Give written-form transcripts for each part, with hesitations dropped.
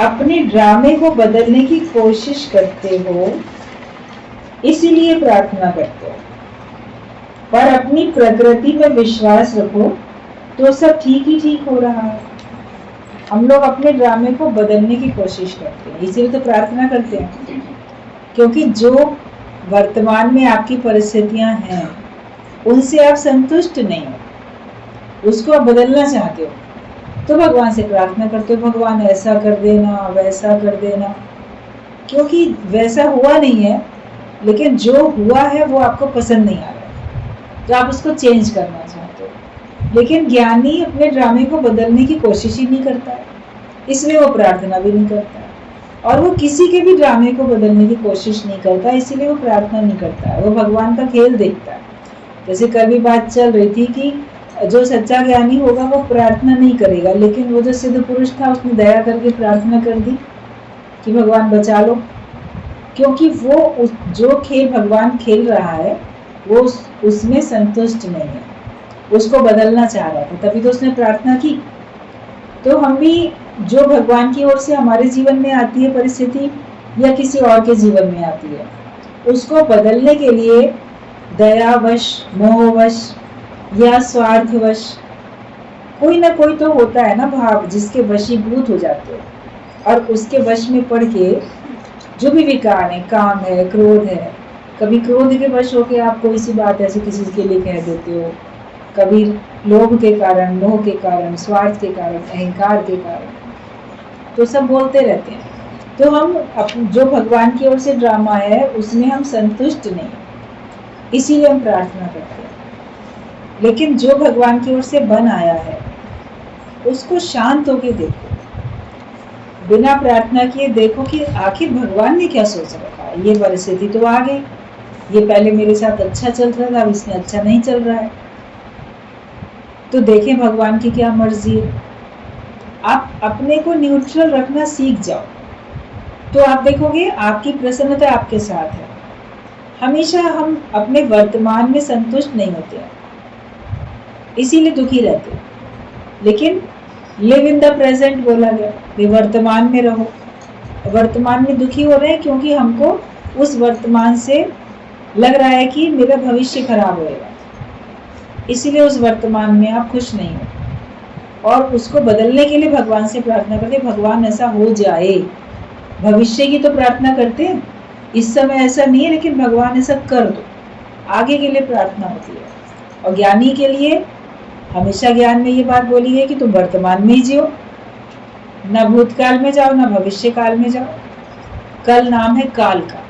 अपने ड्रामे को बदलने की कोशिश करते हो, इसीलिए प्रार्थना करते हो। पर अपनी प्रकृति में विश्वास रखो तो सब ठीक ही ठीक हो रहा है। हम लोग अपने ड्रामे को बदलने की कोशिश करते हैं, इसीलिए तो प्रार्थना करते हैं। क्योंकि जो वर्तमान में आपकी परिस्थितियां हैं उनसे आप संतुष्ट नहीं हो, उसको आप बदलना चाहते हो, तो भगवान से प्रार्थना करते हो, भगवान ऐसा कर देना, वैसा कर देना। क्योंकि वैसा हुआ नहीं है, लेकिन जो हुआ है वो आपको पसंद नहीं आ रहा है, तो आप उसको चेंज करना चाहते हो। लेकिन ज्ञानी अपने ड्रामे को बदलने की कोशिश ही नहीं करता है, इसलिए वो प्रार्थना भी नहीं करता है। और वो किसी के भी ड्रामे को बदलने की कोशिश नहीं करता, इसीलिए वो प्रार्थना नहीं करता है। वो भगवान का खेल देखता है। जैसे कभी बात चल रही थी कि जो सच्चा ज्ञानी होगा वो प्रार्थना नहीं करेगा, लेकिन वो जो सिद्ध पुरुष था उसने दया करके प्रार्थना कर दी कि भगवान बचा लो। क्योंकि वो जो खेल भगवान खेल रहा है वो उसमें संतुष्ट नहीं है, उसको बदलना चाह रहा था, तभी तो उसने प्रार्थना की। तो हम भी जो भगवान की ओर से हमारे जीवन में आती है परिस्थिति या किसी और के जीवन में आती है, उसको बदलने के लिए दयावश, मोहवश या स्वार्थवश कोई ना कोई तो होता है ना भाव, जिसके वशीभूत हो जाते हो। और उसके वश में पड़ के जो भी विकार है, काम है, क्रोध है, कभी क्रोध के वश होके आप कोई सी बात ऐसे किसी के लिए कह देते हो, कभी लोभ के कारण, मोह के कारण, स्वार्थ के कारण, अहंकार के कारण, तो सब बोलते रहते हैं। तो हम जो भगवान की ओर से ड्रामा है उसमें हम संतुष्ट नहीं, इसीलिए हम प्रार्थना करते हैं। लेकिन जो भगवान की ओर से बन आया है उसको शांत होके देखो, बिना प्रार्थना किए देखो कि आखिर भगवान ने क्या सोच रखा है। ये परिस्थिति तो आ गई, ये पहले मेरे साथ अच्छा चल रहा था, अब इसमें अच्छा नहीं चल रहा है, तो देखें भगवान की क्या मर्जी है। आप अपने को न्यूट्रल रखना सीख जाओ, तो आप देखोगे आपकी प्रसन्नता आपके साथ है। हमेशा हम अपने वर्तमान में संतुष्ट नहीं होते हैं, इसीलिए दुखी रहते हैं। लेकिन लिव इन द प्रेजेंट बोला गया, कि वर्तमान में रहो। वर्तमान में दुखी हो रहे हैं क्योंकि हमको उस वर्तमान से लग रहा है कि मेरा भविष्य खराब होएगा, इसीलिए उस वर्तमान में आप खुश नहीं हो। और उसको बदलने के लिए भगवान से प्रार्थना करते, भगवान ऐसा हो जाए। भविष्य की तो प्रार्थना करते हैं, इस समय ऐसा नहीं है, लेकिन भगवान ऐसा कर दो, आगे के लिए प्रार्थना होती है। और ज्ञानी के लिए हमेशा ज्ञान में ये बात बोली है कि तुम वर्तमान में ही जियो, ना भूतकाल में जाओ ना भविष्य काल में जाओ। कल नाम है काल का,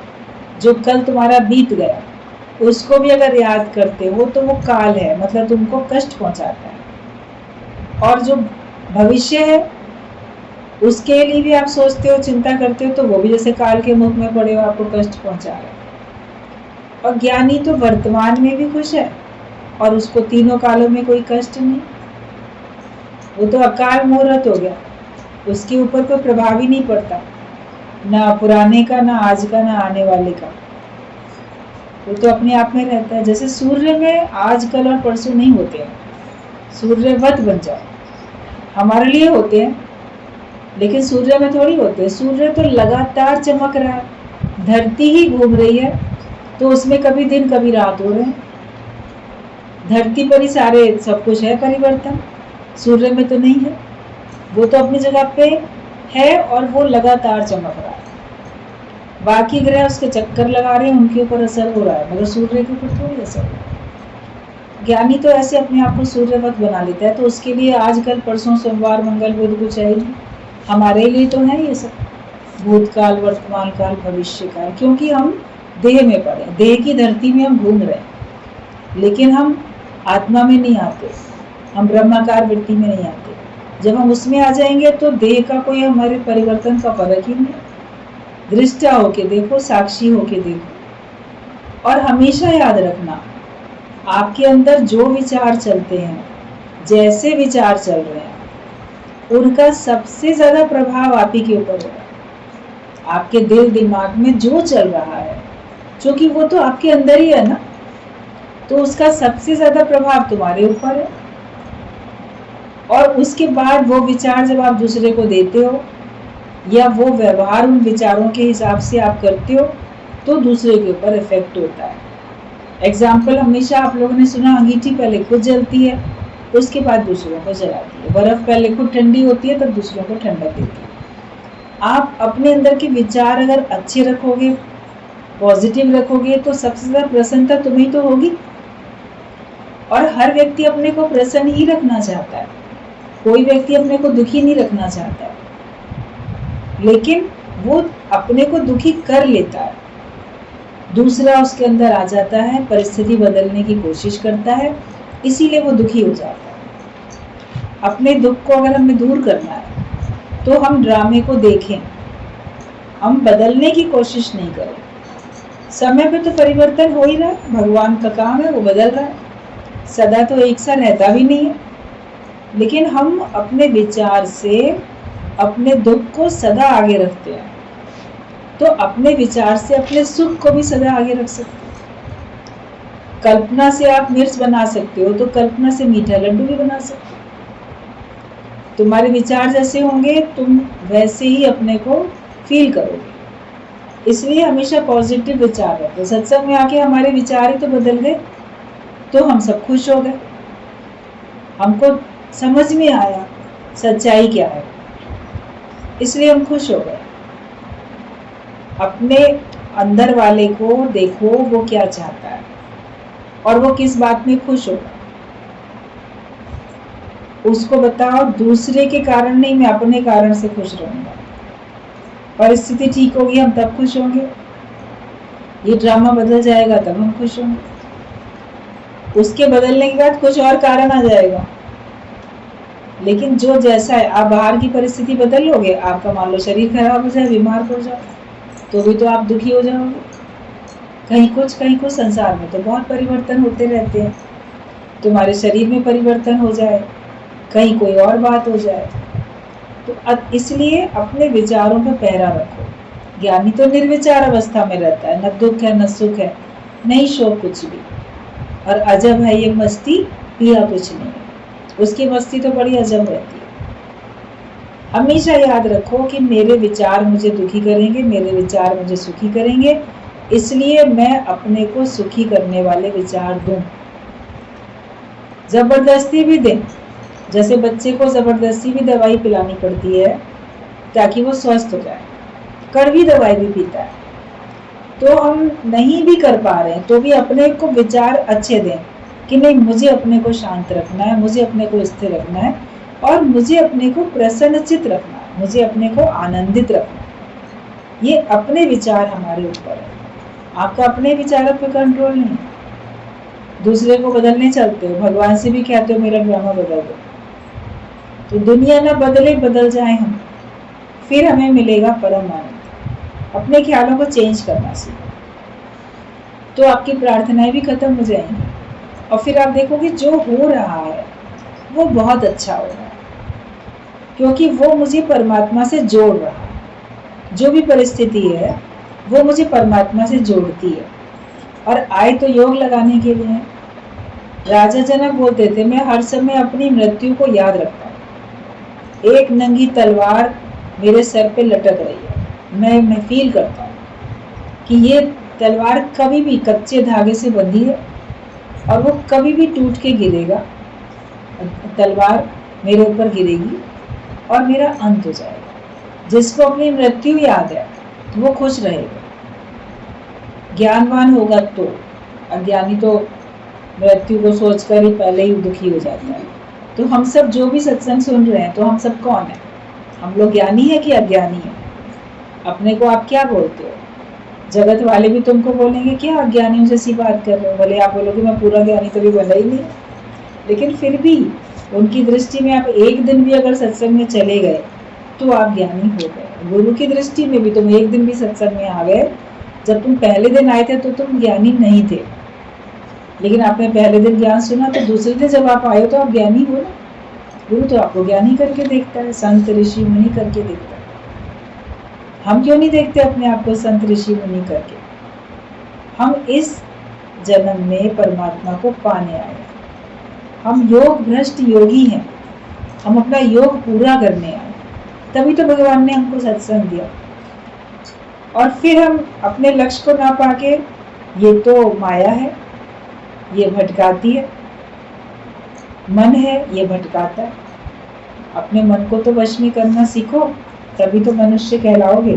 जो कल तुम्हारा बीत गया उसको भी अगर याद करते हो तो वो काल है, मतलब तुमको कष्ट पहुंचाता है। और जो भविष्य है उसके लिए भी आप सोचते हो, चिंता करते हो, तो वो भी जैसे काल के मुख में पड़े हो, आपको कष्ट पहुंचा रहा है। और ज्ञानी तो वर्तमान में भी खुश है और उसको तीनों कालों में कोई कष्ट नहीं। वो तो अकाल मुहूर्त हो गया, उसके ऊपर कोई प्रभाव ही नहीं पड़ता, ना पुराने का, ना आज का, ना आने वाले का। वो तो अपने आप में रहता है। जैसे सूर्य में आज, कल और परसों नहीं होते हैं, सूर्यवत बन जाओ, हमारे लिए होते हैं, लेकिन सूर्य में थोड़ी होते हैं। सूर्य तो लगातार चमक रहा है, धरती ही घूम रही है, तो उसमें कभी दिन कभी रात हो रहे हैं। धरती पर ही सारे सब कुछ है परिवर्तन, सूर्य में तो नहीं है। वो तो अपनी जगह पे है और वो लगातार चमक रहा है। बाकी ग्रह उसके चक्कर लगा रहे हैं, उनके ऊपर असर हो रहा है, मगर सूर्य के ऊपर थोड़ी असर हो रहा है। ज्ञानी तो ऐसे अपने आप को सूर्यवत बना लेता है, तो उसके लिए आज, कल, परसों, सोमवार, मंगल, बुध कुछ है ही। हमारे लिए तो है ये सब, भूतकाल, वर्तमान काल, भविष्य काल। क्योंकि हम देह में पड़े, देह की धरती में हम घूम रहे हैं, लेकिन हम आत्मा में नहीं आते, हम ब्रह्माकार वृत्ति में नहीं आते। जब हम उसमें आ जाएंगे तो देह का कोई हमारे परिवर्तन का फर्क ही नहीं। दृष्टा होके देखो, साक्षी होके देखो। और हमेशा याद रखना, आपके अंदर जो विचार चलते हैं, जैसे विचार चल रहे हैं, उनका सबसे ज्यादा प्रभाव आप ही के ऊपर होगा। आपके दिल दिमाग में जो चल रहा है, क्योंकि वो तो आपके अंदर ही है ना, तो उसका सबसे ज्यादा प्रभाव तुम्हारे ऊपर है। और उसके बाद वो विचार जब आप दूसरे को देते हो या वो व्यवहार उन विचारों के हिसाब से आप करते हो तो दूसरे के ऊपर इफेक्ट होता है। एग्जाम्पल, हमेशा आप लोगों ने सुना अंगीठी पहले खुद जलती है, उसके बाद दूसरों को जलाती है। बर्फ पहले खुद ठंडी होती है, तब दूसरों को ठंडक देती है। आप अपने अंदर के विचार अगर अच्छे रखोगे, पॉजिटिव रखोगे, तो सबसे ज्यादा प्रसन्नता तुम्हें तो होगी। और हर व्यक्ति अपने को प्रसन्न ही रखना चाहता है, कोई व्यक्ति अपने को दुखी नहीं रखना चाहता है, लेकिन वो अपने को दुखी कर लेता है। दूसरा उसके अंदर आ जाता है, परिस्थिति बदलने की कोशिश करता है, इसीलिए वो दुखी हो जाता है। अपने दुख को अगर हमें दूर करना है तो हम ड्रामे को देखें, हम बदलने की कोशिश नहीं करें। समय पे तो परिवर्तन हो ही रहा है, भगवान का काम है, वो बदल रहा है, सदा तो एक सा रहता भी नहीं है। लेकिन हम अपने विचार से अपने दुख को सदा आगे रखते हैं, तो अपने विचार से अपने सुख को भी सदा आगे रख सकते हो। कल्पना से आप मिर्च बना सकते हो, तो कल्पना से मीठा लड्डू भी बना सकते हो। तुम्हारे विचार जैसे होंगे, तुम वैसे ही अपने को फील करोगे। इसलिए हमेशा पॉजिटिव विचार रखो। सत्संग में आके हमारे विचार ही तो बदल गए, तो हम सब खुश हो गए। हमको समझ में आया सच्चाई क्या है, इसलिए हम खुश हो गए। अपने अंदर वाले को देखो, वो क्या चाहता है और वो किस बात में खुश होगा, उसको बताओ। दूसरे के कारण नहीं, मैं अपने कारण से खुश रहूंगा। परिस्थिति ठीक होगी, हम तब खुश होंगे। ये ड्रामा बदल जाएगा, तब हम खुश होंगे। उसके बदलने के बाद कुछ और कारण आ जाएगा। लेकिन जो जैसा है, आप बाहर की परिस्थिति बदल लोगे, आपका मान लो शरीर खराब हो जाए, बीमार पड़ जाओ, तो भी तो आप दुखी हो जाओगे। कहीं कुछ संसार में तो बहुत परिवर्तन होते रहते हैं। तुम्हारे शरीर में परिवर्तन हो जाए, कहीं कोई और बात हो जाए, तो इसलिए अपने विचारों पर पहरा रखो। ज्ञानी तो निर्विचार अवस्था में रहता है, न दुख है न सुख है, नहीं शोक कुछ भी, और अजब है ये मस्ती, पिया कुछ नहीं। उसकी मस्ती तो बड़ी अजब रहती है। हमेशा याद रखो कि मेरे विचार मुझे दुखी करेंगे, मेरे विचार मुझे सुखी करेंगे, इसलिए मैं अपने को सुखी करने वाले विचार दूं। जबरदस्ती भी दें, जैसे बच्चे को जबरदस्ती भी दवाई पिलानी पड़ती है ताकि वो स्वस्थ हो जाए, कड़वी दवाई भी पीता है, तो हम नहीं भी कर पा रहे हैं तो भी अपने को विचार अच्छे दें कि नहीं, मुझे अपने को शांत रखना है, मुझे अपने को स्थिर रखना है, और मुझे अपने को प्रसन्नचित रखना है, मुझे अपने को आनंदित रखना है। ये अपने विचार हमारे ऊपर है, आपका अपने विचारों पर कंट्रोल नहीं। दूसरे को बदलने चलते हो, भगवान से भी कहते हो मेरा ड्रामा बदल दो, तो दुनिया ना बदले, बदल जाए हम, फिर हमें मिलेगा परम आनंद। अपने ख्यालों को चेंज करना सीखो, तो आपकी प्रार्थनाएं भी खत्म हो जाएंगी, और फिर आप देखोगे जो हो रहा है वो बहुत अच्छा हो रहा है, क्योंकि वो मुझे परमात्मा से जोड़ रहा है। जो भी परिस्थिति है वो मुझे परमात्मा से जोड़ती है, और आए तो योग लगाने के लिए। राजा जनक बोलते थे, मैं हर समय अपनी मृत्यु को याद रखता हूँ। एक नंगी तलवार मेरे सर पे लटक रही है, मैं फील करता हूँ कि ये तलवार कभी भी कच्चे धागे से बंधी है और वो कभी भी टूट के गिरेगा, तलवार मेरे ऊपर गिरेगी और मेरा अंत हो जाएगा। जिसको अपनी मृत्यु याद है वो खुश रहेगा, ज्ञानवान होगा तो। अज्ञानी तो मृत्यु को सोचकर ही पहले ही दुखी हो जाता है। तो हम सब जो भी सत्संग सुन रहे हैं, तो हम सब कौन है? हम लोग ज्ञानी है कि अज्ञानी है? अपने को आप क्या बोलते हो? जगत वाले भी तुमको बोलेंगे क्या अज्ञानियों जैसी बात कर रहे हो, भले आप बोलोगे मैं पूरा ज्ञानी तो भी बना ही नहीं, लेकिन फिर भी उनकी दृष्टि में आप एक दिन भी अगर सत्संग में चले गए तो आप ज्ञानी हो गए। गुरु की दृष्टि में भी तुम एक दिन भी सत्संग में आ गए, जब तुम पहले दिन आए थे तो तुम ज्ञानी नहीं थे, लेकिन आपने पहले दिन ज्ञान सुना तो दूसरे दिन जब आप आए तो आप ज्ञानी हो ना। गुरु तो आपको ज्ञानी करके देखता है, संत ऋषि मुनि करके देखता है। हम क्यों नहीं देखते अपने आप को संत ऋषि मुनि करके? हम इस जन्म में परमात्मा को पाने आए, हम योग भ्रष्ट योगी हैं, हम अपना योग पूरा करने आए। तभी तो भगवान ने हमको सत्संग दिया। और फिर हम अपने लक्ष्य को ना पाके, ये तो माया है, ये भटकाती है, मन है ये भटकाता है। अपने मन को तो वश में करना सीखो, तभी तो मनुष्य कहलाओगे।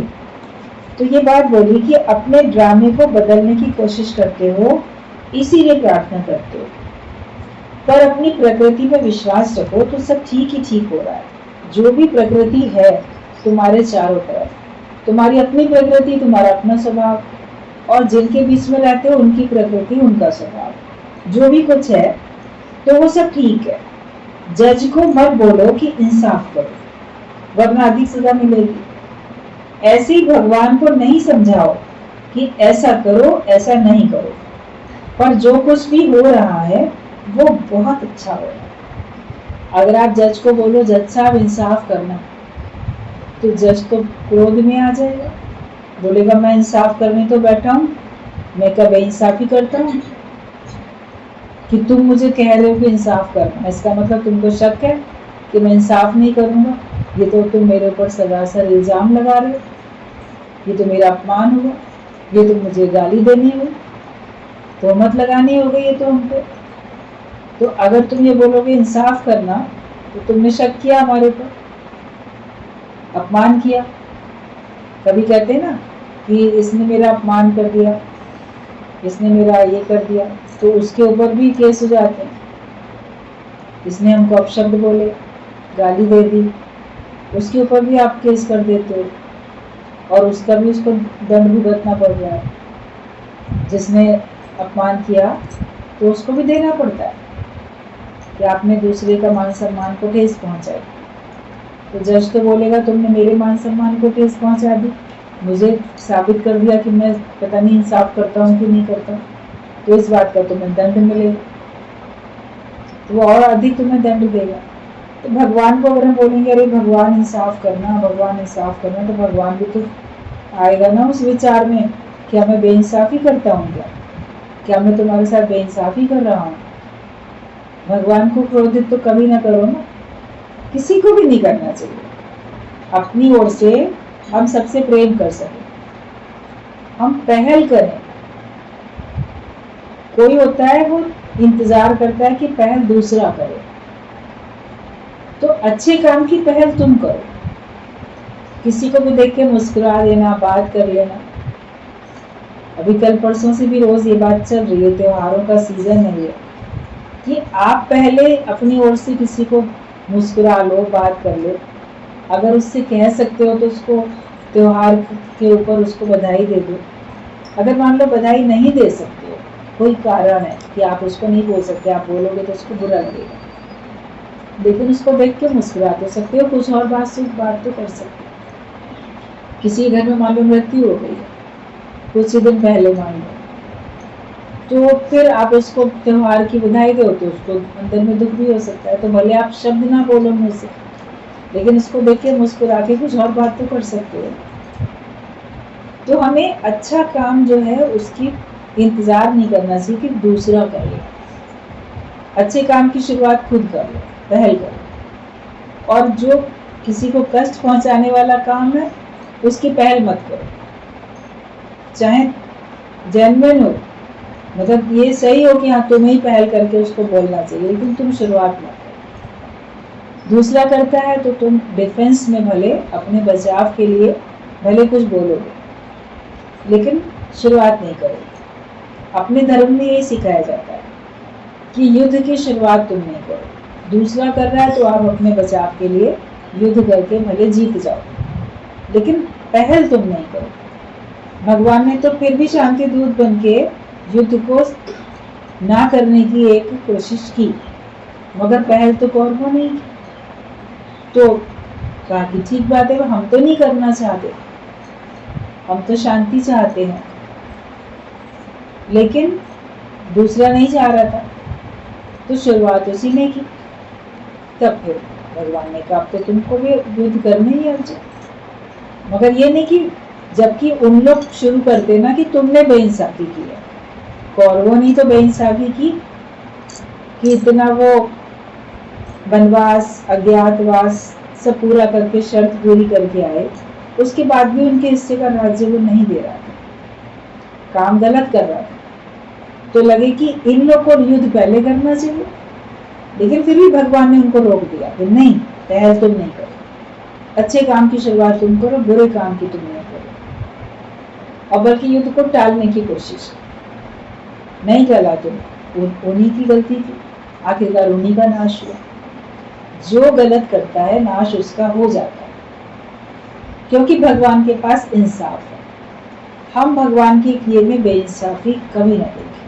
तो ये बात बोली कि अपने ड्रामे को बदलने की कोशिश करते हो, इसीलिए प्रार्थना करते हो। पर अपनी प्रकृति में विश्वास रखो तो सब ठीक ही ठीक हो रहा है। जो भी प्रकृति है तुम्हारे चारों तरफ, तुम्हारी अपनी प्रकृति, तुम्हारा अपना स्वभाव, और जिनके बीच में रहते हो उनकी प्रकृति, उनका स्वभाव, जो भी कुछ है तो वो सब ठीक है। जज को मत बोलो कि इंसाफ करो, वरना अधिक सजा मिलेगी। ऐसे ही भगवान को नहीं समझाओ कि ऐसा करो ऐसा नहीं करो, पर जो कुछ भी हो रहा है वो बहुत अच्छा हो रहा है। अगर आप जज को बोलो जज साहब इंसाफ करना, तो जज तो क्रोध में आ जाएगा, बोलेगा मैं इंसाफ करने तो बैठा हूं, मैं कभी इंसाफी करता हूं कि तुम मुझे कह रहे हो कि इंसाफ करना। इसका मतलब तुमको शक है कि मैं इंसाफ नहीं करूंगा। ये तो तुम मेरे ऊपर सरासर इल्जाम लगा रहे हो, ये तो मेरा अपमान हुआ, ये तो मुझे गाली देनी हुई, तोहमत लगानी हो गई ये तो हमको। तो अगर तुम ये बोलोगे इंसाफ करना, तो तुमने शक किया हमारे ऊपर, अपमान किया। कभी कहते हैं ना कि इसने मेरा अपमान कर दिया, इसने मेरा ये कर दिया, तो उसके ऊपर भी केस हो जाते हैं। इसने हमको अपशब्द बोले, गाली दे दी, उसके ऊपर भी आप केस कर देते हो और उसका भी उसको दंड भुगतना पड़ रहा है। जिसने अपमान किया तो उसको भी देना पड़ता है कि आपने दूसरे का मान सम्मान को ठेस पहुंचाई। तो जज तो बोलेगा तुमने मेरे मान सम्मान को ठेस पहुंचा दी, मुझे साबित कर दिया कि मैं पता नहीं इंसाफ करता हूँ कि नहीं करता, तो इस बात का तुम्हें दंड मिलेगा, तो वो और अधिक तुम्हें दंड देगा। तो भगवान को अगर हम बोलेंगे अरे भगवान इंसाफ करना, भगवान इंसाफ करना, तो भगवान भी तो आएगा ना उस विचार में, क्या मैं बेइंसाफी करता हूँ, क्या मैं तुम्हारे साथ बेइंसाफी कर रहा हूँ। भगवान को क्रोधित तो कभी ना करो ना, किसी को भी नहीं करना चाहिए। अपनी ओर से हम सबसे प्रेम कर सके, हम पहल करें। कोई होता है वो इंतजार करता है कि पहल दूसरा करे, तो अच्छे काम की पहल तुम करो। किसी को भी देख के मुस्कुरा देना, बात कर लेना। अभी कल परसों से भी रोज ये बात चल रही है, त्योहारों का सीजन है ये, कि आप पहले अपनी ओर से किसी को मुस्कुरा लो, बात कर लो। अगर उससे कह सकते हो तो उसको त्योहार के ऊपर उसको बधाई दे दो। अगर मान लो बधाई नहीं दे सकते हो, कोई कारण है कि आप उसको नहीं बोल सकते, आप बोलोगे तो उसको बुरा लगेगा, लेकिन उसको देख के मुस्कुरा तो सकते हो, कुछ और बात तो कर सकते हो। किसी घर में मान लो मृत्यु हो गई कुछ ही दिन पहले मान लो, तो फिर आप उसको त्योहार की बधाई दो तो उसको अंदर में दुख भी हो सकता है। तो भले आप शब्द ना बोलो मुंह से, लेकिन उसको देख के मुस्कुरा के कुछ और बात तो कर सकते हो। तो हमें अच्छा काम जो है उसकी इंतजार नहीं करना चाहिए कि दूसरा कर ले। अच्छे काम की शुरुआत खुद कर लो, पहल करो। और जो किसी को कष्ट पहुंचाने वाला काम है उसकी पहल मत करो, चाहे जेन्युइन हो, मतलब ये सही हो कि हाँ तुम्हें ही पहल करके उसको बोलना चाहिए, लेकिन तुम शुरुआत मत करो। दूसरा करता है तो तुम डिफेंस में भले अपने बचाव के लिए भले कुछ बोलोगे, लेकिन शुरुआत नहीं करोगे। अपने धर्म में यही सिखाया जाता है कि युद्ध की शुरुआत तुम नहीं करो। दूसरा कर रहा है तो आप अपने बचाव के लिए युद्ध करके भले जीत जाओ, लेकिन पहल तुम नहीं करो। भगवान ने तो फिर भी शांति दूत बन के युद्ध को ना करने की एक कोशिश की, मगर पहल तो कौरवों ने की। तो कहा कि ठीक बात है, हम तो नहीं करना चाहते, हम तो शांति चाहते हैं, लेकिन दूसरा नहीं चाह रहा था, तो शुरुआत उसी ने की। तब फिर भगवान ने कहा तो तुमको भी युद्ध करना ही है, मगर ये नहीं कि जबकि उन लोग शुरू करते ना कि तुमने बेइंसाफी की है। कौरवों ने तो बेइंसाफी की कि इतना वो वनवास, अज्ञातवास सब पूरा करके शर्त पूरी करके आए, उसके बाद भी उनके हिस्से का राज्य वो नहीं दे रहा था, काम गलत कर रहा था। तो लगे कि इन लोग को युद्ध पहले करना चाहिए, लेकिन फिर भी भगवान ने उनको रोक दिया कि नहीं, पहल तुम नहीं करो, अच्छे काम की शुरुआत तुम करो, बुरे काम की तुम नहीं करो, और बल्कि युद्ध को टालने की कोशिश नहीं चला। तुम उन्हीं की गलती थी, आखिरकार उन्हीं का नाश हुआ। जो गलत करता है नाश उसका हो जाता है, क्योंकि भगवान के पास इंसाफ है। हम भगवान के किए में बेइंसाफी कभी ना देखें,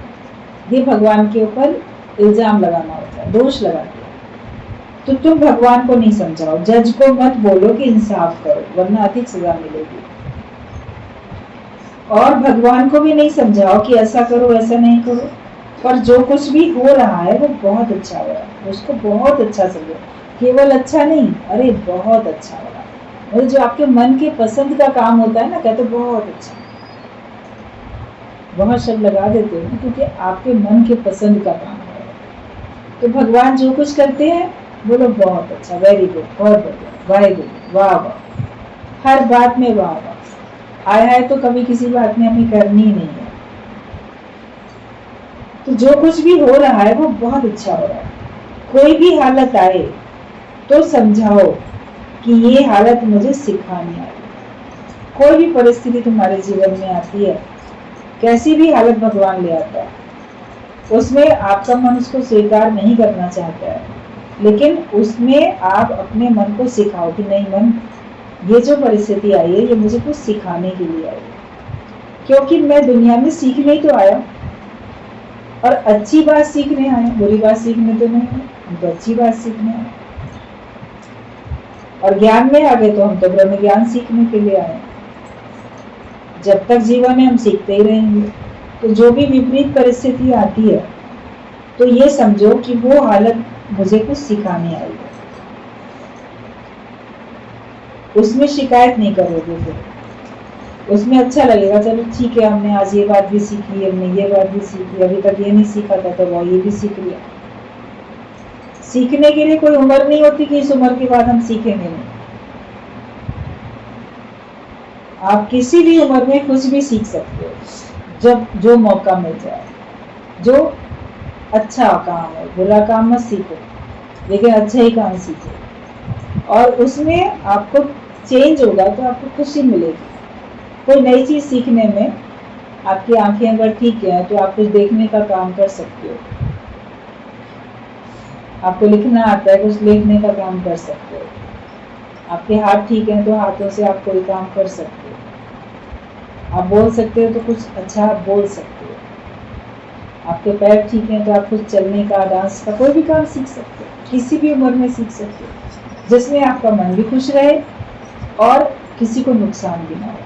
ये भगवान के ऊपर इल्जाम लगाना होता है, दोष लगाते हैं। तो तुम भगवान को नहीं समझाओ, जज को मत बोलो कि इंसाफ करो वरना अधिक सजा मिलेगी, और भगवान को भी नहीं समझाओ कि ऐसा करो ऐसा नहीं करो। पर जो कुछ भी हो रहा है वो बहुत अच्छा हो रहा है, उसको बहुत अच्छा समझो, केवल अच्छा नहीं, अरे बहुत अच्छा हो रहा है। मतलब जो आपके मन के पसंद का काम होता है ना, कहते बहुत अच्छा, बहुत शब्द लगा देते हैं क्योंकि आपके मन के पसंद का काम है। तो भगवान जो कुछ करते हैं बोलो बहुत अच्छा, वेरी गुड, बहुत बढ़िया, वेरी गुड, वाह वाह, हर बात में वाह वाह। आया है तो कभी किसी बात में हमें करनी ही नहीं है। तो जो कुछ भी हो रहा है वो बहुत अच्छा हो रहा है। कोई भी हालत आए तो समझाओ कि ये हालत मुझे सिखानी आई। कोई भी परिस्थिति तुम्हारे जीवन में आती है, कैसी भी हालत भगवान ले आता है, उसमें आपका मन उसको स्वीकार नहीं करना चाहता है, लेकिन उसमें आप अपने मन को सिखाओ कि नहीं मन, ये जो परिस्थिति आई है ये मुझे कुछ सिखाने के लिए आई है, क्योंकि मैं दुनिया में सीखने ही तो आया, और अच्छी बात सीखने आए, बुरी बात सीखने तो नहीं है, हम तो अच्छी बात सीखने आए। और ज्ञान में आ गए तो हम तो ब्रह्म ज्ञान सीखने के लिए आए। जब तक जीवन है हम सीखते ही रहेंगे। तो जो भी विपरीत परिस्थिति आती है तो ये समझो कि वो हालत मुझे कुछ सिखाने आई है, उसमें शिकायत नहीं करोगे, फिर उसमें अच्छा लगेगा, चलो ठीक है हमने आज ये बात भी सीखी, हमने ये बात भी सीखी, अभी तक ये नहीं सीखा था तो वो ये भी सीख लिया। सीखने के लिए कोई उम्र नहीं होती कि इस उम्र के बाद हम सीखेंगे नहीं। आप किसी भी उम्र में कुछ भी सीख सकते हो, जब जो मौका मिल जाए। जो अच्छा काम है, बुरा काम मत सीखो, लेकिन अच्छा ही काम सीखो, और उसमें आपको चेंज होगा तो आपको खुशी मिलेगी। कोई नई चीज सीखने में आपकी आंखें अगर ठीक है तो आप कुछ देखने का काम कर सकते हो, आपको लिखना आता है कुछ लिखने का काम कर सकते हो, आपके हाथ ठीक है तो हाथों से आप कोई काम कर सकते हो, आप बोल सकते हो तो कुछ अच्छा आप बोल सकते हो, आपके पैर ठीक है तो आप कुछ चलने का, डांस का, कोई भी काम सीख सकते हो, किसी भी उम्र में सीख सकते हो, जिसमें आपका मन भी खुश रहे और किसी को नुकसान भी ना हो।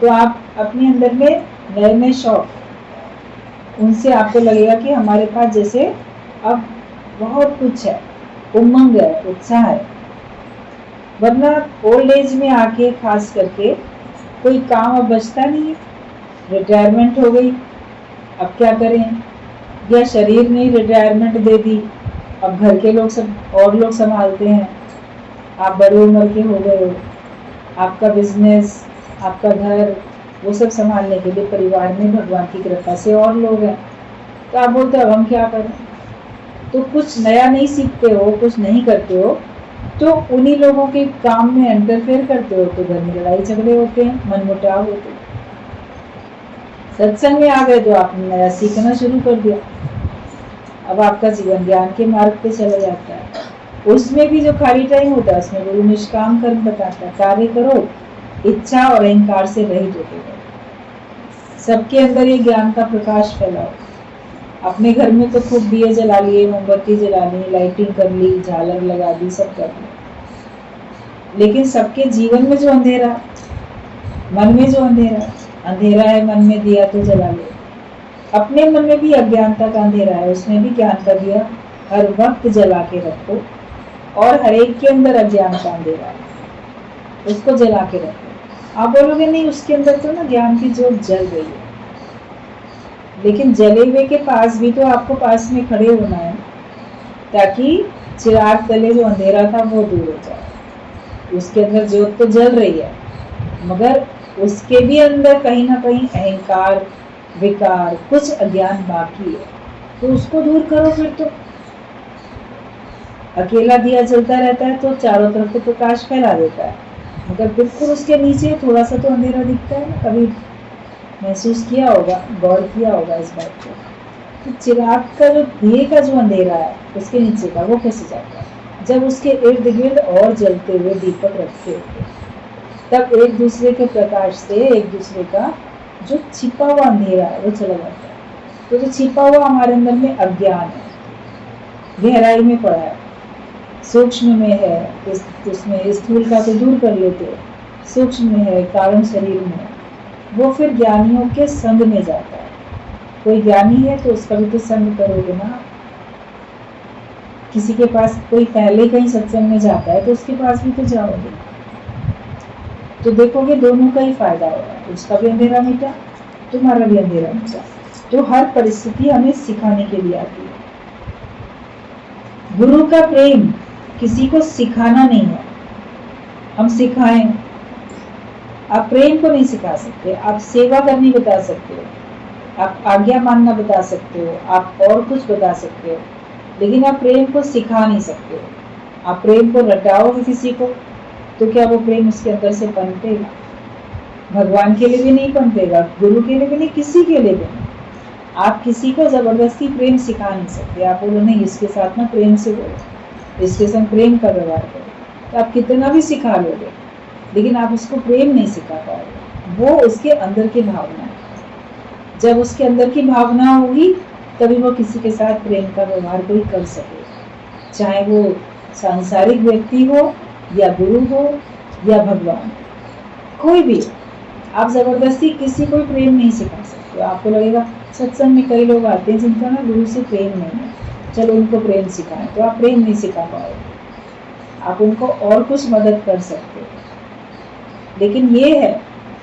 तो आप अपने अंदर में नए नए शौक, उनसे आपको लगेगा कि हमारे पास जैसे अब बहुत कुछ है, उमंग है, उत्साह है। वरना ओल्ड एज में आके खास करके कोई काम अब बचता नहीं है, रिटायरमेंट हो गई, अब क्या करें, या शरीर ने रिटायरमेंट दे दी, अब घर के लोग सब और लोग संभालते हैं, आप बड़ी उम्र के हो गए हो, आपका बिजनेस, आपका घर, वो सब संभालने के लिए परिवार में भगवान की कृपा से और लोग हैं, तो आप बोलते हो अब हम क्या करें। तो कुछ नया नहीं सीखते हो, कुछ नहीं करते हो, तो उन्हीं लोगों के काम में इंटरफेयर करते हो, तो घर में लड़ाई झगड़े होते हैं, मनमुटाव होते हैं। सत्संग में आ गए तो आपने नया सीखना शुरू कर दिया, अब आपका जीवन ज्ञान के मार्ग पे चला जाता है। उसमें भी जो खाली टाइम होता है उसमें गुरु निष्काम कर्म बताता है, कार्य करो, इच्छा और अहंकार से रहित होते रहो, सबके अंदर ये ज्ञान का प्रकाश फैलाओ। अपने घर में तो खूब दिए जला लिए, मोमबत्ती जला ली, लाइटिंग कर ली, झालर लगा दी, सब कर ली, लेकिन सबके जीवन में जो अंधेरा, मन में जो अंधेरा है, मन में दिया तो जला ले। अपने मन में भी अज्ञानता का अंधेरा है, उसमें भी ज्ञान का दिया हर वक्त जला के रखो, और हर एक के अंदर अज्ञान का अंधेरा है, उसको जला के रखो। आप बोलोगे नहीं उसके अंदर तो ना ज्ञान की ज्योत जल रही है, लेकिन जले हुए के पास भी तो आपको पास में खड़े होना है, ताकि चिराग तले जो अंधेरा था वो दूर हो जाए। उसके अंदर ज्योत तो जल रही है, मगर उसके भी अंदर कहीं ना कहीं अहंकार, विकार, कुछ अज्ञान बाकी है। तो उसको दूर करो। फिर तो अकेला दिया जलता रहता है तो चारों तरफ तो प्रकाश फैला देता है, मगर बिल्कुल उसके नीचे थोड़ा सा तो अंधेरा दिखता है। कभी महसूस किया होगा, गौर किया होगा इस बात को कि चिराग का जो दिए का जो अंधेरा है उसके नीचे का, वो कैसे जाता है? जब उसके इर्द गिर्द और जलते हुए दीपक रखे होते, तब एक दूसरे के प्रकाश से एक दूसरे का जो छिपा हुआ अंधेरा है वो चला जाता है। तो जो छिपा हुआ हमारे अंदर में अज्ञान है, गहराई में पड़ा है, सूक्ष्म में है, उसमें स्थूल का तो दूर कर लेते हो, सूक्ष्म में है, कारण शरीर में है, वो फिर ज्ञानियों के संग में जाता है। कोई ज्ञानी है तो उसका भी तो संग करोगे ना। किसी के पास कोई पहले कहीं सत्संग में जाता है तो उसके पास भी तो जाओगे, तो देखोगे दोनों का ही फायदा होगा। उसका भी अंधेरा मिटा, तुम्हारा भी अंधेरा मिटा। तो हर परिस्थिति हमें सिखाने के लिए आती है। गुरु का प्रेम किसी को सिखाना नहीं है। हम सिखाएं, आप प्रेम को नहीं सिखा सकते, आप सेवा करनी बता सकते हो, आप आज्ञा मानना बता सकते हो, आप और कुछ बता सकते हो, लेकिन आप प्रेम को सिखा नहीं सकते हो। आप प्रेम को रटाओगे किसी को तो क्या वो प्रेम उसके अंदर से पनपेगा? भगवान के लिए भी नहीं पनपेगा, गुरु के लिए भी नहीं, किसी के लिए भी नहीं। आप किसी को जबरदस्ती प्रेम सिखा नहीं सकते। आप बोलो नहीं, इसके साथ ना प्रेम से बोलो, इसके संग प्रेम का व्यवहार करो, तो आप कितना भी सिखा लोगे, लेकिन आप उसको प्रेम नहीं सिखा पाओगे। वो उसके अंदर की भावना है। जब उसके अंदर की भावना होगी तभी वो किसी के साथ प्रेम का व्यवहार कोई कर सकेगा, चाहे वो सांसारिक व्यक्ति हो या गुरु हो या भगवान, कोई भी। आप जबरदस्ती किसी को प्रेम नहीं सिखा सकते। आपको लगेगा सत्संग में कई लोग आते हैं जिनका ना गुरु से प्रेम नहीं है, चलो उनको प्रेम सिखाएं, तो आप प्रेम नहीं सिखा पाओगे। आप उनको और कुछ मदद कर सकते हो, लेकिन ये है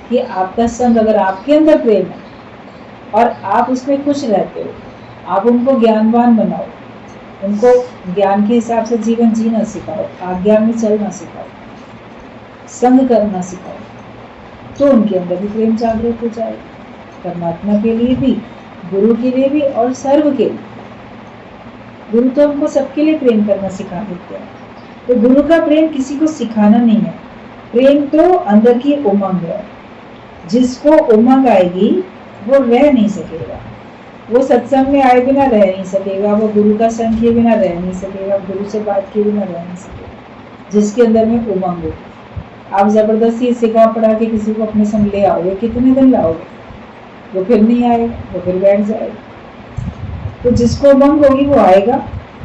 कि आपका संग अगर आपके अंदर प्रेम है और आप उसमें खुश रहते हो, आप उनको ज्ञानवान बनाओ, उनको ज्ञान के हिसाब से जीवन जीना सिखाओ, आज्ञा में चलना सिखाओ, संग करना सिखाओ, तो उनके अंदर भी प्रेम जागृत हो जाएगा। परमात्मा के लिए भी, गुरु के लिए भी और सर्व के लिए। गुरु तो हमको सबके लिए प्रेम करना सिखा देते हैं। तो गुरु का प्रेम किसी को सिखाना नहीं है। प्रेम तो अंदर की उमंग है। जिसको उमंग आएगी वो रह नहीं सकेगा, वो सत्संग में आए बिना रह नहीं सकेगा, वो गुरु का संग किए बिना रह नहीं सकेगा, गुरु से बात किए बिना रह नहीं सकेगा। जिसके अंदर में उमंग हो, आप जबरदस्ती सिखा पढ़ा के किसी को अपने संग ले आओगे, कितने दिन लाओगे? वो फिर नहीं आएगा, वो फिर बैठ जाएगा। तो जिसको उमंग होगी वो आएगा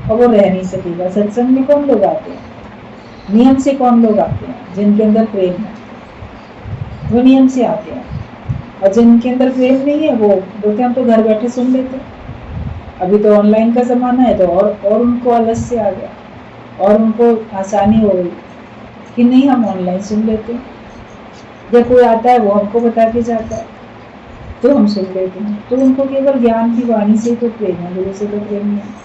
और वो रह नहीं सकेगा। सत्संग में कौन लोग आते हैं? नियम से कौन लोग आते हैं? जिनके अंदर प्रेम है वो नियम से आते हैं, और जिनके अंदर प्रेम नहीं है वो बोलते हम तो घर बैठे सुन लेते। अभी तो ऑनलाइन का ज़माना है तो और उनको आलस से आ गया, और उनको आसानी हो गई कि नहीं हम ऑनलाइन सुन लेते हैं, या कोई आता है वो हमको बता के जाता है तो हम सुन लेते हैं। तो उनको केवल ज्ञान की वाणी से तो प्रेम है, गुरु से तो प्रेम नहीं है।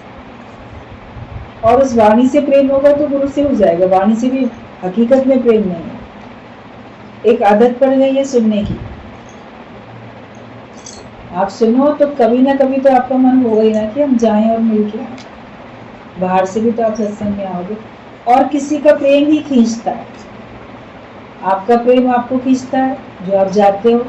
और उस वाणी से प्रेम होगा तो गुरु से हो जाएगा। वाणी से भी हकीकत में प्रेम नहीं है, एक आदत पड़ गई है सुनने की। आप सुनो तो कभी ना कभी तो आपका मन होगा ही ना कि हम जाएं और मिल के आए। बाहर से भी तो आप सत्संग में आओगे, और किसी का प्रेम ही खींचता है। आपका प्रेम आपको खींचता है जो आप जाते हो,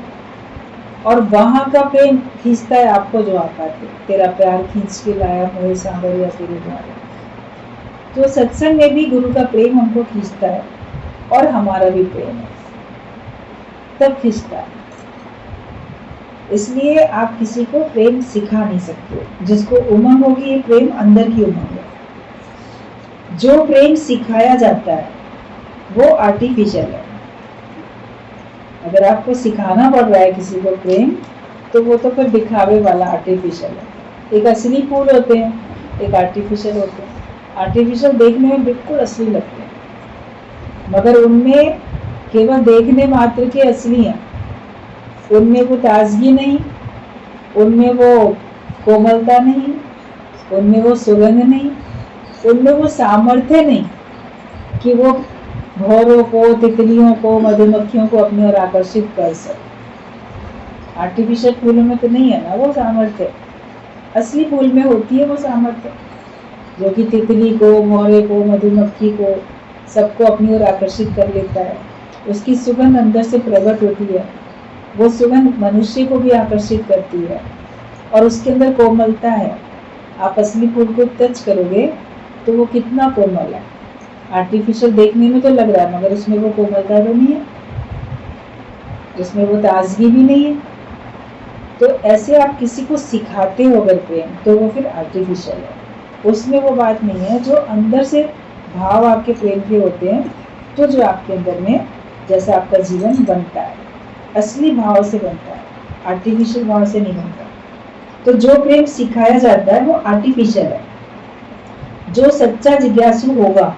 और वहां का प्रेम खींचता है आपको जो आप आते हो। तेरा प्यार खींच के लाया मोहे सांवरिया तेरे द्वारा। तो सत्संग में भी गुरु का प्रेम हमको खींचता है, और हमारा भी प्रेम है तब खींचता है। इसलिए आप किसी को प्रेम सिखा नहीं सकते। जिसको उमंग होगी, ये प्रेम अंदर की उमंग है। जो प्रेम सिखाया जाता है वो आर्टिफिशियल है। अगर आपको सिखाना पड़ रहा है किसी को प्रेम, तो वो तो फिर दिखावे वाला आर्टिफिशियल है। एक असली फूल होते हैं, एक आर्टिफिशियल होते हैं। आर्टिफिशियल देखने में बिल्कुल असली लगते हैं, मगर उनमें केवल देखने मात्र के असली हैं। उनमें वो ताजगी नहीं, उनमें वो कोमलता नहीं, उनमें वो सुगंध नहीं, उनमें वो सामर्थ्य नहीं कि वो भौरों को, तितलियों को, मधुमक्खियों को अपनी ओर आकर्षित कर सके। आर्टिफिशियल फूलों में तो नहीं है ना वो सामर्थ्य, असली फूल में होती है वो सामर्थ्य, जो कि तितली को, भौरे को, मधुमक्खी को, सबको अपनी ओर आकर्षित कर लेता है। उसकी सुगंध अंदर से प्रकट होती है, वो सुगंध मनुष्य को भी आकर्षित करती है और उसके अंदर कोमलता है। आप असली फूल को टच करोगे तो वो कितना कोमल है। आर्टिफिशियल देखने में तो लग रहा है मगर उसमें वो कोमलता तो नहीं है, उसमें वो ताजगी भी नहीं है। तो ऐसे आप किसी को सिखाते हो अगर प्रेम, तो वो फिर आर्टिफिशियल है, उसमें वो बात नहीं है। जो अंदर से भाव आपके प्रेम के होते हैं, तो जो आपके अंदर में जैसा आपका जीवन बनता है, असली भाव से बनता है, आर्टिफिशियल भाव से नहीं बनता। तो जो प्रेम सिखाया जाता है वो आर्टिफिशियल है। जो सच्चा जिज्ञासु होगा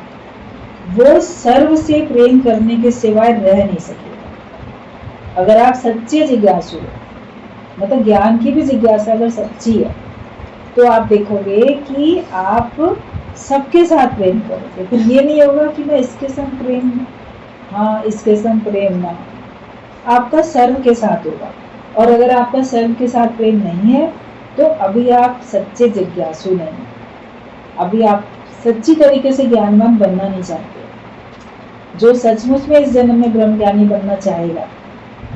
वो सर्व से प्रेम करने के सिवाय रह नहीं सकेगा। अगर आप सच्चे जिज्ञासु हो, मतलब ज्ञान की भी जिज्ञासा अगर सच्ची है, तो आप देखोगे कि आप सबके साथ प्रेम करोगे। फिर ये नहीं होगा कि मैं इसके संग प्रेम, हाँ इसके संग प्रेम ना, आपका सर्व के साथ होगा। और अगर आपका सर्व के साथ प्रेम नहीं है तो अभी आप सच्चे जिज्ञासु नहीं, अभी आप सच्ची तरीके से ज्ञानवान बनना नहीं चाहते। जो सचमुच में इस जन्म में ब्रह्मज्ञानी बनना चाहेगा,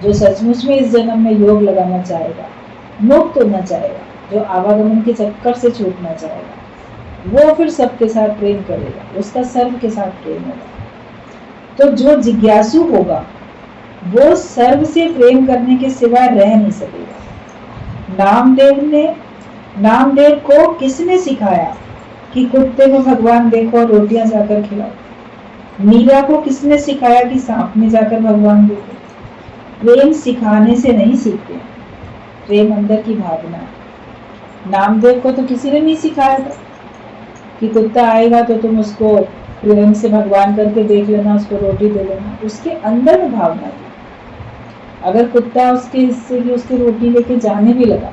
जो सचमुच में इस जन्म में योग लगाना चाहेगा, मुक्त होना चाहेगा, जो आवागमन के चक्कर से छूटना चाहेगा, वो फिर सबके साथ प्रेम करेगा, उसका सर्व के साथ प्रेम होगा। तो जो जिज्ञासु होगा वो सर्व से प्रेम करने के सिवाय रह नहीं सकेगा। नामदेव को किसने सिखाया कि कुत्ते को भगवान देखो और रोटियां जाकर खिलाओ? मीरा को किसने सिखाया कि सांप में जाकर भगवान देखो? प्रेम सिखाने से नहीं सीखते, प्रेम अंदर की भावना है। नामदेव को तो किसी ने नहीं सिखाया था कि कुत्ता आएगा तो तुम उसको प्रेम से भगवान करके देख लेना, उसको रोटी दे देना। उसके अंदर में भावना थी। अगर कुत्ता उसके हिस्से की उसकी रोटी लेके जाने भी लगा,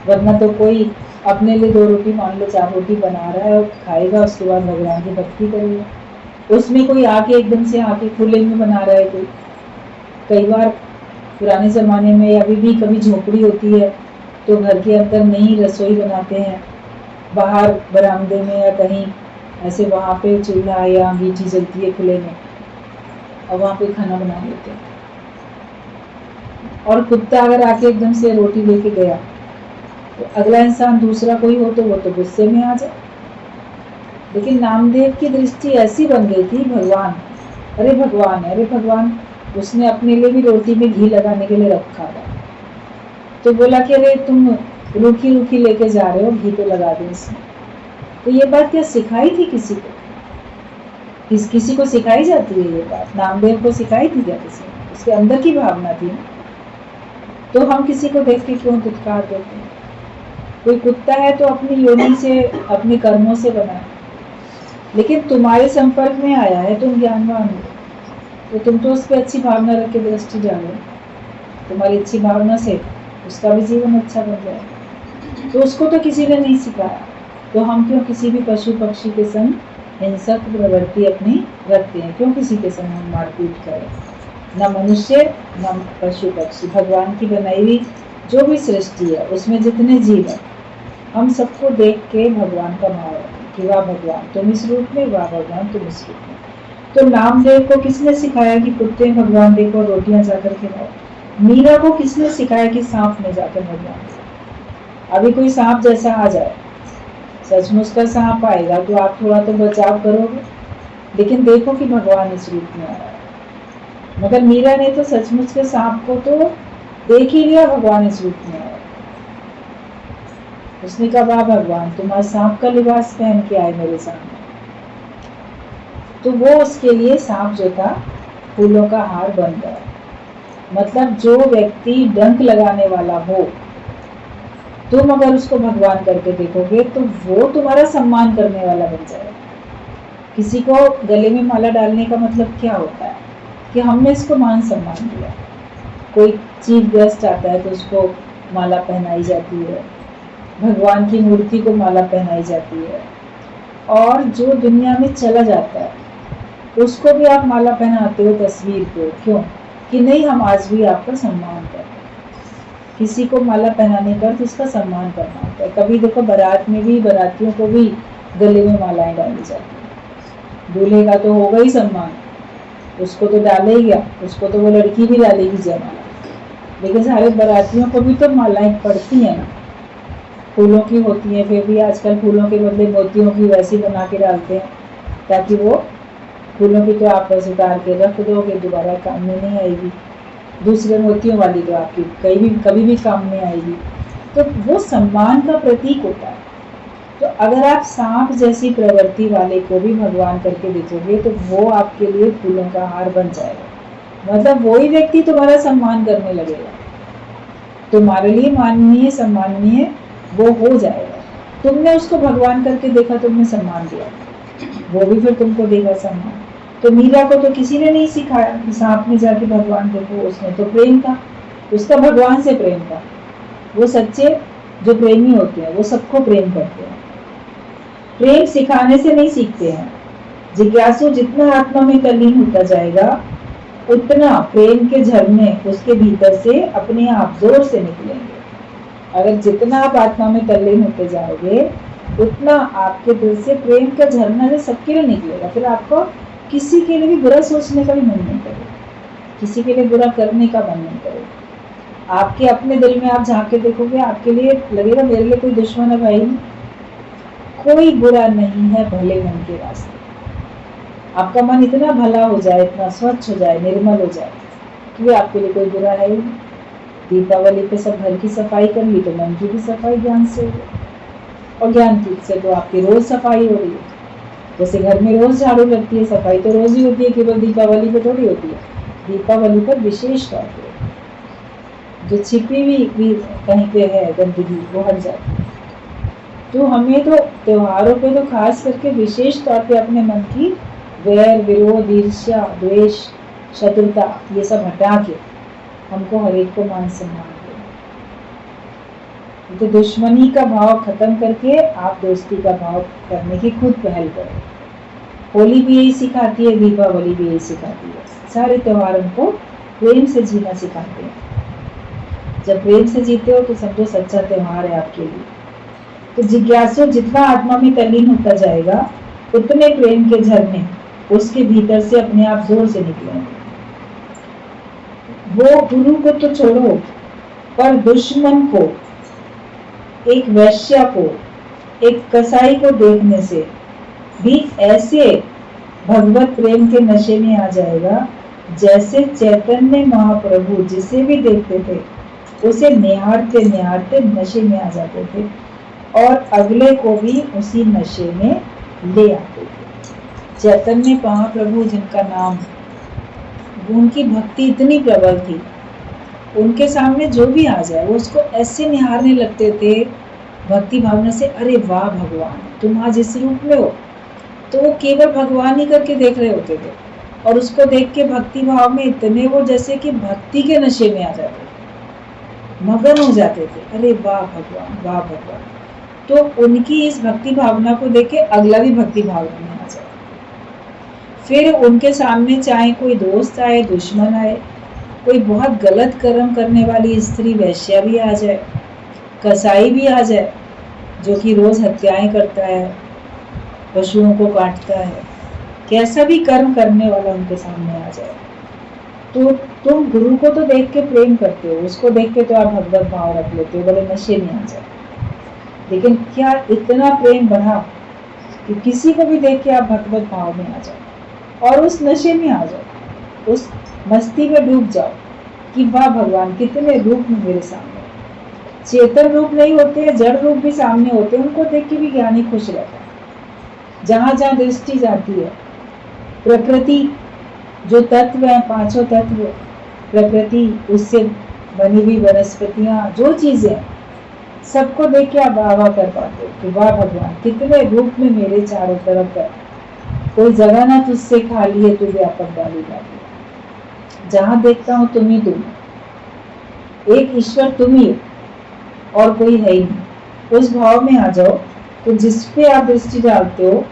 वरना तो कोई अपने लिए 2 रोटी मान लो 4 रोटी बना रहा है और खाएगा, उसके बाद भगवान की भक्ति करेगा। उसमें कोई आके एकदम से आके खुले में बना रहा है कोई। कई बार पुराने ज़माने में अभी भी कभी झोपड़ी होती है तो घर के अंदर नई रसोई बनाते हैं, बाहर बरामदे में या कहीं ऐसे, वहाँ पे चूल्हा या अंगीठी जलती है खुले में और वहाँ पे खाना बना लेते हैं। और कुत्ता अगर आके एकदम से रोटी लेके गया तो अगला इंसान दूसरा कोई हो तो वो तो गुस्से में आ जाए। लेकिन नामदेव की दृष्टि ऐसी बन गई थी, भगवान, अरे भगवान है, अरे भगवान, उसने अपने लिए भी रोटी में घी लगाने के लिए रखा था। तो बोला कि अरे तुम रूखी रूखी लेके जा रहे हो, घी तो लगा दो इसमें। तो ये बात क्या सिखाई थी किसी को? किसी को सिखाई जाती है ये बात? नामदेव को सिखाई थी क्या किसी ने? उसके अंदर की भावना थी। तो हम किसी को देख के क्यों धिक्कार देते हैं? कोई कुत्ता है तो अपनी योनि से, अपने कर्मों से बना है, लेकिन तुम्हारे संपर्क में आया है, तुम ज्ञानवान हो, तो तुम तो उस पर अच्छी भावना रख के दृष्टि डालो। तुम्हारी अच्छी भावना से उसका भी जीवन अच्छा बन जाए। तो उसको तो किसी ने नहीं सिखाया, तो हम क्यों किसी भी पशु पक्षी के संग हिंसक प्रवृत्ति अपनी रखते हैं? क्यों किसी के संग हम मारपीट करें? न मनुष्य न पशु पक्षी, भगवान की बनाई हुई जो भी सृष्टि है उसमें जितने जीव हैं, हम सबको देख के भगवान का भाव है कि वाह भगवान तुम इस रूप में, वाह भगवान तुम इस रूप में। तो नामदेव को किसने सिखाया कि कुत्ते भगवान देखो रोटियां जाकर खिलाओ? मीरा को किसने सिखाया कि सांप में जाकर भगवान देखो? अभी कोई सांप जैसा आ जाए, सचमुच का सांप आएगा तो आप थोड़ा तो बचाव करोगे, लेकिन देखो कि भगवान इस रूप में आ रहा है। मगर मीरा ने तो सचमुच के सांप को तो देख ही लिया, भगवान इस रूप में आया। उसने कहा वाह भगवान तुम आज सांप का लिबास पहन के आए मेरे सामने। तो वो उसके लिए सांप जो था फूलों का हार बन गया। मतलब जो व्यक्ति डंक लगाने वाला हो, तुम अगर उसको भगवान करके देखोगे तो वो तुम्हारा सम्मान करने वाला बन जाएगा। किसी को गले में माला डालने का मतलब क्या होता है कि हमने इसको मान सम्मान दिया। कोई चीफ गेस्ट आता है तो उसको माला पहनाई जाती है, भगवान की मूर्ति को माला पहनाई जाती है। और जो दुनिया में चला जाता है उसको भी आप माला पहनाते हो तस्वीर को, क्यों? कि नहीं, हम आज भी आपका सम्मान करते हैं। किसी को माला पहनाने का तो उसका सम्मान करना होता है। कभी देखो बारात में भी बारातियों को भी गले में मालाएं डाली जाती है। दूल्हे का तो होगा ही सम्मान, उसको तो डाले ही गया, उसको तो वो लड़की भी डालेगी जयमाला, लेकिन सारे बारातियों को भी तो मालाएं पड़ती हैं ना, फूलों की होती हैं। फिर भी आजकल फूलों के बदले मोतियों की वैसी बना के डालते हैं, ताकि वो फूलों की तो आप बस उतार के रख दोगे, दोबारा काम में नहीं आएगी। दूसरे मोतियों वाली तो आपकी कभी भी काम में आएगी। तो वो सम्मान का प्रतीक होता है। तो अगर आप सांप जैसी प्रवृत्ति वाले को भी भगवान करके देखोगे तो वो आपके लिए फूलों का हार बन जाएगा। मतलब वही व्यक्ति तुम्हारा सम्मान करने लगेगा, तुम्हारे लिए माननीय सम्माननीय वो हो जाएगा। तुमने उसको भगवान करके देखा, तुमने सम्मान दिया, वो भी फिर तुमको देगा सम्मान। तो मीरा को तो किसी ने नहीं सिखाया कि सांप में जाके भगवान देखो, उसने तो प्रेम था, उसका भगवान से प्रेम था। वो सच्चे जो प्रेमी होते हैं वो सबको प्रेम करते हैं। प्रेम सिखाने से नहीं सीखते हैं। जिज्ञासु जितना आत्मा में तल्लीन होता जाएगा उतना प्रेम के झरने उसके भीतर से अपने आप जोर से निकलेंगे। अगर जितना आप आत्मा में तल्लीन होते जाओगे उतना आपके दिल से प्रेम का झरना जो सबके लिए निकलेगा। फिर आपको किसी के लिए भी बुरा सोचने का भी मन नहीं करेगा, किसी के लिए बुरा करने का मन नहीं करेगा। आपके अपने दिल में आप झांक के देखोगे, आपके लिए लगेगा मेरे लिए कोई दुश्मन है भाई, कोई बुरा नहीं है भले मन के रास्ते। आपका मन इतना भला हो जाए, इतना स्वच्छ हो जाए, निर्मल हो जाए कि आपके लिए कोई बुरा है ही नहीं। दीपावली पे सब घर की सफाई कर ली तो मन की भी सफाई ज्ञान से हो गई, और ज्ञान से तो आपकी रोज सफाई हो रही है। जैसे घर में रोज झाड़ू लगती है, सफाई तो रोज ही होती है, केवल दीपावली पे थोड़ी होती है। दीपावली पर विशेष तौर पे जो छिपी हुई भी कहीं पे है गंदगी वो हट जाती है। तो हमें तो त्योहारों पे तो खास करके विशेष तौर पे अपने मन की वैर विरोध ईर्ष्या द्वेष शत्रुता ये सब हटा के हमको हर एक को मान सम्मान देना। तो दुश्मनी का भाव खत्म करके आप दोस्ती का भाव करने की खुद पहल करें। होली भी यही सिखाती है, दीपावली भी यही सिखाती है। सारे त्योहारों को प्रेम से जीना सिखाते हैं। जब प्रेम से जीते हो तो समझो सच्चा त्योहार है आपके लिए। तो जिज्ञासु जितना आत्मा में तल्लीन होता जाएगा उतने प्रेम के झरने उसके भीतर से अपने आप जोर से निकलेंगे। वो गुरु को तो छोड़ो, पर दुश्मन को, एक वैश्य को, एक कसाई को देखने से भी ऐसे भगवत प्रेम के नशे में आ जाएगा जैसे चैतन्य महाप्रभु जिसे भी देखते थे उसे निहारते निहारते नशे में आ जाते थे और अगले को भी उसी नशे में ले आते थे। चैतन्य महाप्रभु जिनका नाम, उनकी भक्ति इतनी प्रबल थी, उनके सामने जो भी आ जाए वो उसको ऐसे निहारने लगते थे भक्ति भावना से, अरे वाह भगवान तुम आज इस रूप में हो। तो वो केवल भगवान ही करके देख रहे होते थे और उसको देख के भक्ति भाव में इतने वो जैसे कि भक्ति के नशे में आ जाते थे, मगन हो जाते थे, अरे वाह भगवान वाह भगवान। तो उनकी इस भक्ति भावना को देख के अगला भी भक्ति भावना में आ जाए। फिर उनके सामने चाहे कोई दोस्त आए, दुश्मन आए, कोई बहुत गलत कर्म करने वाली स्त्री वैश्या भी आ जाए, कसाई भी आ जाए जो कि रोज हत्याएं करता है, पशुओं को काटता है, कैसा भी कर्म करने वाला उनके सामने आ जाए, तो तुम गुरु को तो देख के प्रेम करते हो, उसको देख के तो आप भगवत भाव रख लेते हो, बड़े नशे में आ जाए। लेकिन क्या इतना प्रेम बढ़ा कि किसी को भी देख के आप भगवत भाव में आ जाओ और उस नशे में आ जाओ, उस मस्ती में डूब जाओ कि वाह भगवान कितने रूप में मेरे सामने। चेतन रूप नहीं होते हैं, जड़ रूप भी सामने होते हैं, उनको देख के भी ज्ञानी खुश रहता है। जहां जहां दृष्टि जाती है, प्रकृति जो तत्व है, पांचों तत्व, प्रकृति उससे बनी हुई वनस्पतियां, जो चीजें सबको देख के आप वाह कर पाते हो कि वाह भगवान कितने रूप में मेरे चारों तरफ है, कोई जगह ना तुझसे खाली है, तू व्यापक डाली जाती। जहां देखता हूं तुम ही तुम, एक ईश्वर तुम ही और कोई है ही नहीं। उस भाव में आ जाओ तो जिस पे आप दृष्टि डालते हो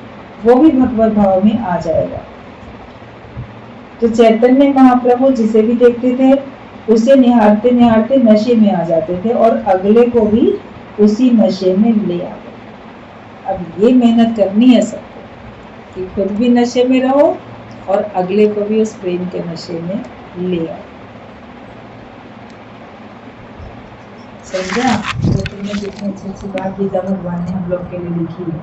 वो भी भगवत भाव में आ जाएगा। तो चैतन्य महाप्रभु जिसे भी देखते थे उसे निहारते निहारते नशे में आ जाते थे और अगले को भी उसी नशे में ले आते। अब ये मेहनत करनी है सबको कि खुद भी नशे में रहो और अगले को भी उस प्रेम के नशे में ले आओ। समझा? तो तुमने कितनी अच्छी अच्छी बात गीता भगवान ने हम लोग के लिए लिखी है।